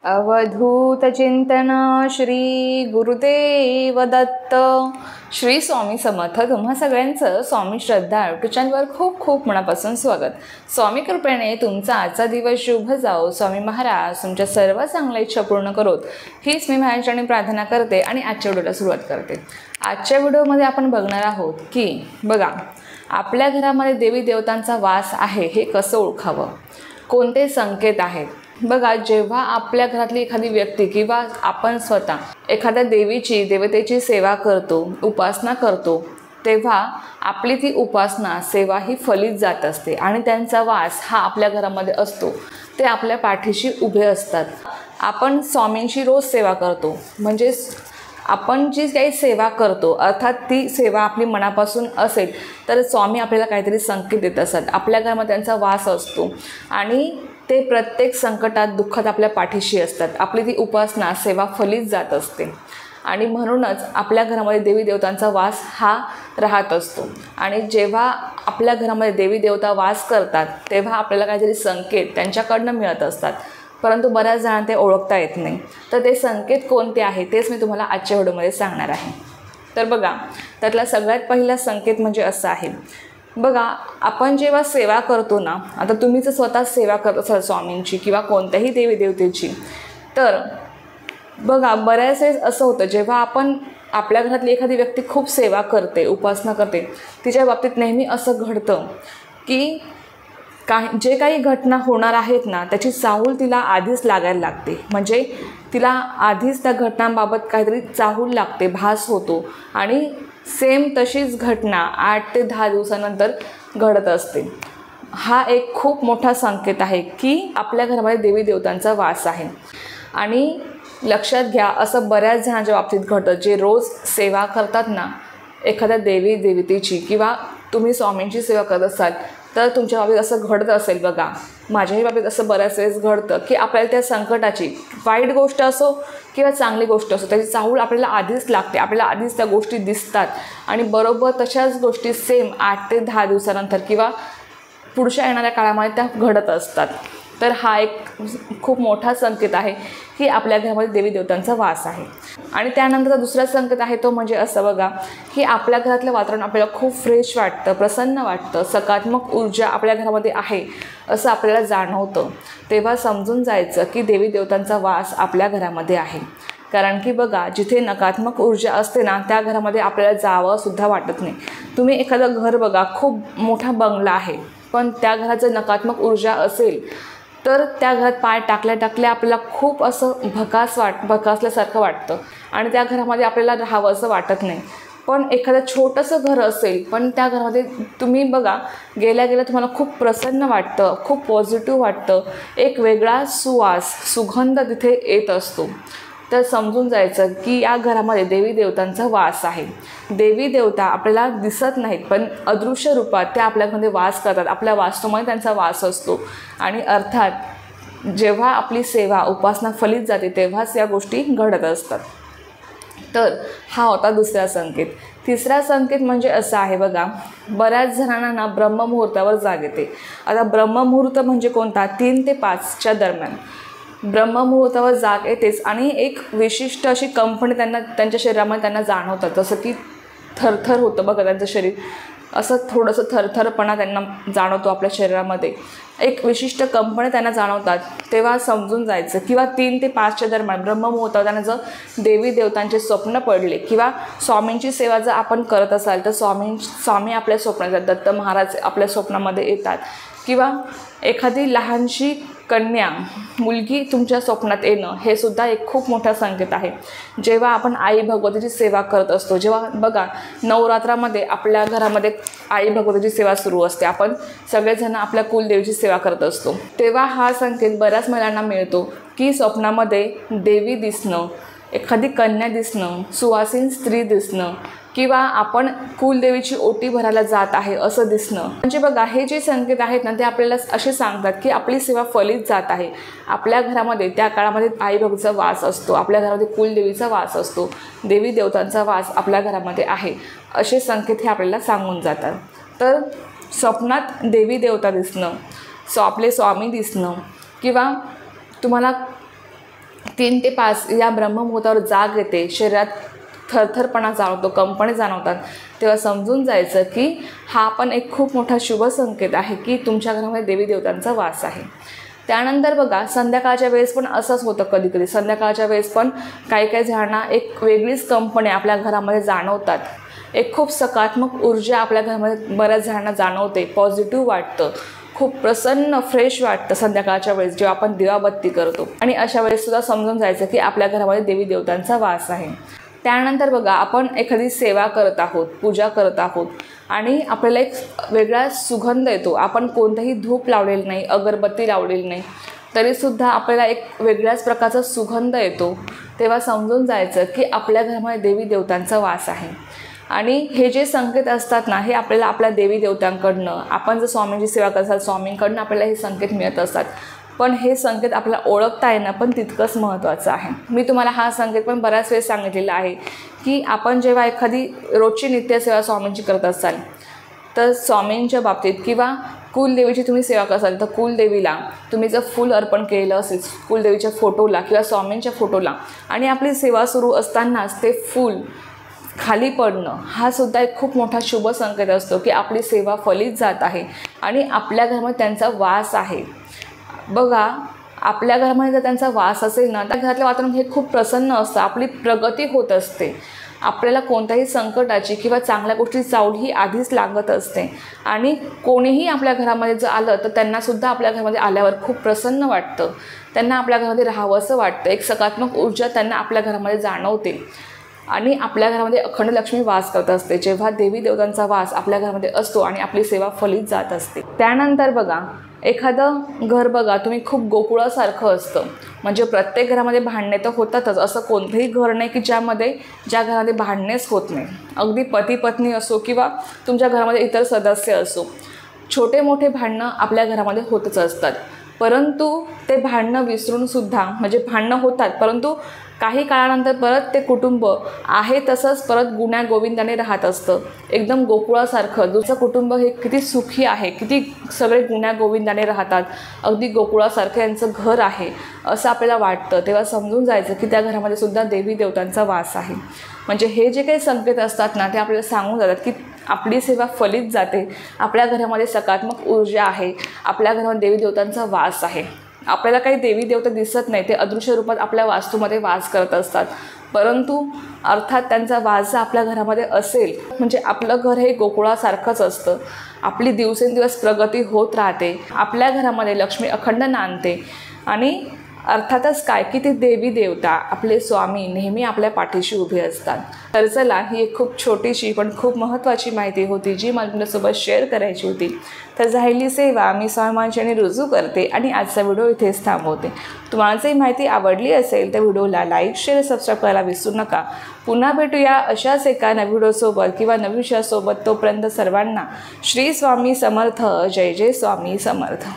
अवधूत चिंतन श्री गुरुदेव दत्त. श्री स्वामी समर्थ. तुम्हा सगळ्यांचं स्वामी श्रद्धा यूट्यूब चॅनलवर खूप खूप मनापासून स्वागत. स्वामी कृपेने तुमचा आजचा दिवस शुभ जाओ. स्वामी महाराज तुमच्या सर्व चांगल्या इच्छा पूर्ण करोत हीच मी माझ्याने प्रार्थना करते आणि आजच्या व्हिडिओला सुरुवात करते. आजच्या व्हिडिओमध्ये आपण बघणार आहोत की बघा, आपल्या घरामध्ये देवी देवतांचा वास आहे हे कसं ओळखावं, कोणते संकेत आहेत. बघा, जेव्हा आपल्या घरातली एखादी व्यक्ती किंवा आपण स्वतः एखाद्या देवीची देवतेची सेवा करतो, उपासना करतो, तेव्हा आपली ती उपासना सेवा ही फलित जात असते आणि त्यांचा वास हा आपल्या घरामध्ये असतो. ते आपल्या पाठीशी उभे असतात. आपण स्वामींची रोज सेवा करतो, म्हणजे आपण जी काही सेवा करतो अर्थात ती सेवा आपली मनापासून असेल तर स्वामी आपल्याला काहीतरी संकेत देत असतात. आपल्या घरामध्ये त्यांचा वास असतो आणि ते प्रत्येक संकटात दुःखात आपल्या पाठीशी असतात. आपली ती उपासना सेवा फलित जात असते आणि म्हणूनच आपल्या घरामध्ये देवी देवतांचा वास हा राहत असतो. आणि जेव्हा आपल्या घरामध्ये देवी देवता वास करतात तेव्हा आपल्याला काहीतरी संकेत त्यांच्याकडनं मिळत असतात, परंतु बऱ्याच जणांना ते ओळखता येत नाही. तर ते संकेत कोणते आहे तेच मी तुम्हाला आजच्या व्हिडिओमध्ये सांगणार आहे. तर बघा, त्यातला सगळ्यात पहिला संकेत म्हणजे असा आहे. बघा, आपण जेव्हा सेवा करतो ना, आता तुम्ही जर स्वतः सेवा करत असाल स्वामींची किंवा कोणत्याही देवी देवतेची, तर बघा बऱ्याच वेळेस असं होतं जेव्हा आपण आपल्या घरातली एखादी व्यक्ती खूप सेवा करते, उपासना करते, तिच्या बाबतीत नेहमी असं घडतं की जे काही घटना होणार आहेत ना त्याची चाहूल तिला आधीच लागायला लागते. म्हणजे तिला आधीच त्या घटनांबाबत काहीतरी चाहूल लागते, भास होतो आणि सेम तशीच घटना 8 ते 10 दिवसानंतर घडत असते. हा एक खूप मोठा संकेत आहे की आपल्या घरामध्ये देवी देवतांचा वास आहे. आणि लक्षात घ्या, असं बऱ्याच जणांच्या बाबतीत घडतं जे रोज सेवा करतात ना एखाद्या देवी देवतेची किंवा तुम्ही स्वामींची सेवा करत असाल तर तुमच्या बाबतीत असं घडत असेल. बघा, माझ्याही बाबतीत असं बऱ्याच वेळेस घडतं की आपल्याला त्या संकटाची, वाईट गोष्ट असो किंवा चांगली गोष्ट असो, त्याची चाहूल आपल्याला आधीच लागते. आपल्याला आधीच त्या गोष्टी दिसतात आणि बरोबर तशाच गोष्टी सेम 8 ते 10 दिवसानंतर किंवा पुढच्या येणाऱ्या काळामध्ये त्या घडत असतात. तर हा एक खूप मोठा संकेत आहे की आपल्या घरामध्ये देवी देवतांचा वास आहे. आणि त्यानंतरचा दुसरा संकेत आहे तो म्हणजे असं बघा की आपल्या घरातलं वातावरण आपल्याला खूप फ्रेश वाटतं, प्रसन्न वाटतं, सकारात्मक ऊर्जा आपल्या घरामध्ये आहे असं आपल्याला जाणवतं. तेव्हा समजून जायचं की देवी देवतांचा वास आपल्या घरामध्ये आहे. कारण की बघा, जिथे नकारात्मक ऊर्जा असते ना त्या घरामध्ये आपल्याला जावंसुद्धा वाटत नाही. तुम्ही एखादं घर बघा, खूप मोठा बंगला आहे, पण त्या घरात जर नकारात्मक ऊर्जा असेल तर त्या घरात पाय टाकल्या टाकल्या आपल्याला खूप असं भकासल्यासारखं वाटतं आणि त्या घरामध्ये आपल्याला राहावं असं वाटत नाही. पण एखादं छोटंसं घर असेल पण त्या घरामध्ये तुम्ही बघा गेल्या गेल्या तुम्हाला खूप प्रसन्न वाटतं, खूप पॉझिटिव्ह वाटतं, एक वेगळा सुवास, सुगंध तिथे येत असतो. तर समजून जायचं की या घरामध्ये देवी देवतांचा वास आहे. देवी देवता आपल्याला दिसत नाहीत पण अदृश्य रूपात त्या आपल्यामध्ये वास करतात. आपल्या वास्तवामध्ये त्यांचा वास असतो आणि अर्थात जेव्हा आपली सेवा उपासना फलित जाते तेव्हाच या गोष्टी घडत असतात. तर हा होता दुसरा संकेत. तिसरा संकेत म्हणजे असा आहे. बघा, बऱ्याच जणांना ना ब्रह्ममुहूर्तावर जाग येते. आता ब्रह्ममुहूर्त म्हणजे कोणता? 3 ते 5च्या दरम्यान ब्रह्ममुहूर्तावर जाग येतेच आणि एक विशिष्ट अशी कंपनी त्यांच्या शरीरामध्ये त्यांना जाणवतात. जसं की थरथर होतं बघा त्यांचं शरीर, असं थोडंसं थरथरपणा त्यांना जाणवतो आपल्या शरीरामध्ये, एक विशिष्ट कंपनी त्यांना जाणवतात. तेव्हा समजून जायचं किंवा 3 ते 5च्या दरम्यान ब्रह्ममुहूर्तावर त्यांना जर देवी देवतांचे स्वप्न पडले किंवा स्वामींची सेवा जर आपण करत असाल तर स्वामी आपल्या स्वप्नात येतात, दत्त महाराज आपल्या स्वप्नामध्ये येतात किंवा एखादी लहानशी कन्या, मुलगी तुमच्या स्वप्नात येणं हे सुद्धा एक खूप मोठा संकेत आहे. जेव्हा आपण आई भगवतीची सेवा करत असतो, जेव्हा बघा नवरात्रामध्ये आपल्या घरामध्ये आई भगवतीची सेवा सुरू असते, आपण सगळेजण आपल्या कुलदेवीची सेवा करत असतो, तेव्हा हा संकेत बऱ्याच महिलांना मिळतो की स्वप्नामध्ये देवी दिसणं, एखादी कन्या दिसणं, सुवासीन स्त्री दिसणं किंवा आपण कुलदेवीची ओटी भरायला जात आहे असं दिसणं. म्हणजे बघा, हे जे संकेत आहेत ना ते आपल्याला असे सांगतात की आपली सेवा फलित जात आहे. आपल्या घरामध्ये त्या काळामध्ये आई भगवतीचा वास असतो, आपल्या घरामध्ये कुलदेवीचा वास असतो, देवी देवतांचा वास आपल्या घरामध्ये आहे, असे संकेत हे आपल्याला सांगून जातात. तर स्वप्नात देवी देवता दिसणं, आपले स्वामी दिसणं किंवा तुम्हाला 3 ते 5 या ब्रह्ममुहूर्तावर जाग येते, शरीरात थरथरपणा जाणवतो, कंपने जाणवतात, तेव्हा समजून जायचं की हा पण एक खूप मोठा शुभ संकेत आहे की तुमच्या घरामध्ये देवी देवतांचा वास आहे. त्यानंतर बघा संध्याकाळच्या वेळेस पण असंच होतं. कधीकधी संध्याकाळच्या वेळेस पण काही जणांना एक वेगळीच कंपनी आपल्या घरामध्ये जाणवतात. एक खूप सकारात्मक ऊर्जा आपल्या घरामध्ये बऱ्याच जणांना जाणवते, पॉझिटिव्ह वाटतं, खूप प्रसन्न फ्रेश वाटतं संध्याकाळच्या वेळेस जेव्हा आपण दिवाबत्ती करतो. आणि अशा वेळेस सुद्धा समजून जायचं की आपल्या घरामध्ये देवी देवतांचा वास आहे. त्यानंतर बघा आपण एखादी सेवा करत आहोत, पूजा करत आहोत आणि आपल्याला एक वेगळा सुगंध येतो. आपण कोणतंही धूप लावलेलं नाही, अगरबत्ती लावलेली नाही, तरीसुद्धा आपल्याला एक वेगळ्याच प्रकारचा सुगंध येतो. तेव्हा समजून जायचं की आपल्या घरामध्ये देवी देवतांचा वास आहे. आणि हे जे संकेत असतात ना, हे आपल्याला आपल्या देवी देवतांकडनं, आपण जर स्वामींची सेवा करत स्वामींकडनं आपल्याला हे संकेत मिळत असतात. पण हे संकेत आपल्याला ओळखता येणं पण तितकंच महत्त्वाचं आहे. मी तुम्हाला हा संकेत पण बऱ्याच वेळेस सांगितलेला आहे की आपण जेव्हा एखादी रोजची नित्यसेवा स्वामींची करत असाल तर स्वामींच्या बाबतीत किंवा कुलदेवीची तुम्ही सेवा करत असाल तर कुलदेवीला तुम्ही जर फूल अर्पण केलेलं असेल कुलदेवीच्या फोटोला किंवा स्वामींच्या फोटोला आणि आपली सेवा सुरू असतानाच ते फूल खाली पडणं हा सुद्धा एक खूप मोठा शुभ संकेत असतो की आपली सेवा फलित जात आहे आणि आपल्या घरामध्ये त्यांचा वास आहे. बघा आपल्या घरामध्ये जर त्यांचा वास असेल ना, त्या घरातलं वातावरण हे खूप प्रसन्न असतं, आपली प्रगती होत असते, आपल्याला कोणत्याही संकटाची किंवा चांगल्या गोष्टी चावल ही आधीच लागत असते. आणि कोणीही आपल्या घरामध्ये जर आलं तर त्यांनासुद्धा आपल्या घरामध्ये आल्यावर खूप प्रसन्न वाटतं, त्यांना आपल्या घरामध्ये राहावंसं वाटतं, एक सकारात्मक ऊर्जा त्यांना आपल्या घरामध्ये जाणवते आणि आपल्या घरामध्ये अखंड लक्ष्मी वास करत असते. जेव्हा देवी देवतांचा वास आपल्या घरामध्ये असतो आणि आपली सेवा फलित जात असते. त्यानंतर बघा एखादं घर बघा तुम्ही खूप गोकुळासारखं असतं, म्हणजे प्रत्येक घरामध्ये भांडणे तर होतातच, असं कोणतंही घर नाही की ज्या घरामध्ये भांडणेच होत नाही. अगदी पती पत्नी असो किंवा तुमच्या घरामध्ये इतर सदस्य असो, छोटे मोठे भांडणं आपल्या घरामध्ये होतच असतात. परंतु ते भांडणं विसरूनसुद्धा म्हणजे भांडणं होतात, परंतु काही काळानंतर परत ते कुटुंब आहे तसंच परत गुण्या गोविंदाने राहत असतं, एकदम गोकुळासारखं. दुसरं कुटुंब हे किती सुखी आहे, किती सगळे गुण्या गोविंदाने राहतात, अगदी गोकुळासारखं यांचं घर आहे असं आपल्याला वाटतं. तेव्हा समजून जायचं की त्या घरामध्ये सुद्धा देवी देवतांचा वास आहे. म्हणजे हे जे काही संकेत असतात ना ते आपल्याला सांगून जातात की आपली सेवा फलित जाते, आपल्या घरामध्ये सकारात्मक ऊर्जा आहे, आपल्या घरामध्ये देवी देवतांचा वास आहे. आपल्याला काही देवी देवता दिसत नाही, ते अदृश्य रूपात आपल्या वास्तूमध्ये वास करत असतात, परंतु अर्थात त्यांचा वास जर आपल्या घरामध्ये असेल म्हणजे आपलं घर हे गोकुळासारखंच असतं, आपली दिवसेंदिवस प्रगती होत राहते, आपल्या घरामध्ये लक्ष्मी अखंड नांदते आणि अर्थातच काय की ते देवी देवता आपले स्वामी नेहमी आपल्या पाठीशी उभे असतात. तर चला ही एक खूप छोटीशी पण खूप महत्त्वाची माहिती होती जी मला तुमच्यासोबत शेअर करायची होती. तर झालेली सेवा मी स्वामींची रुजू करते आणि आजचा व्हिडिओ इथेच थांबवते. तुम्हाला जर ही माहिती आवडली असेल तर व्हिडिओला लाईक शेअर सबस्क्राईब करायला विसरू नका. पुन्हा भेटूया अशाच एका नवीन व्हिडिओसोबत किंवा नवीन विषयासोबत. तोपर्यंत सर्वांना श्री स्वामी समर्थ. जय जय स्वामी समर्थ.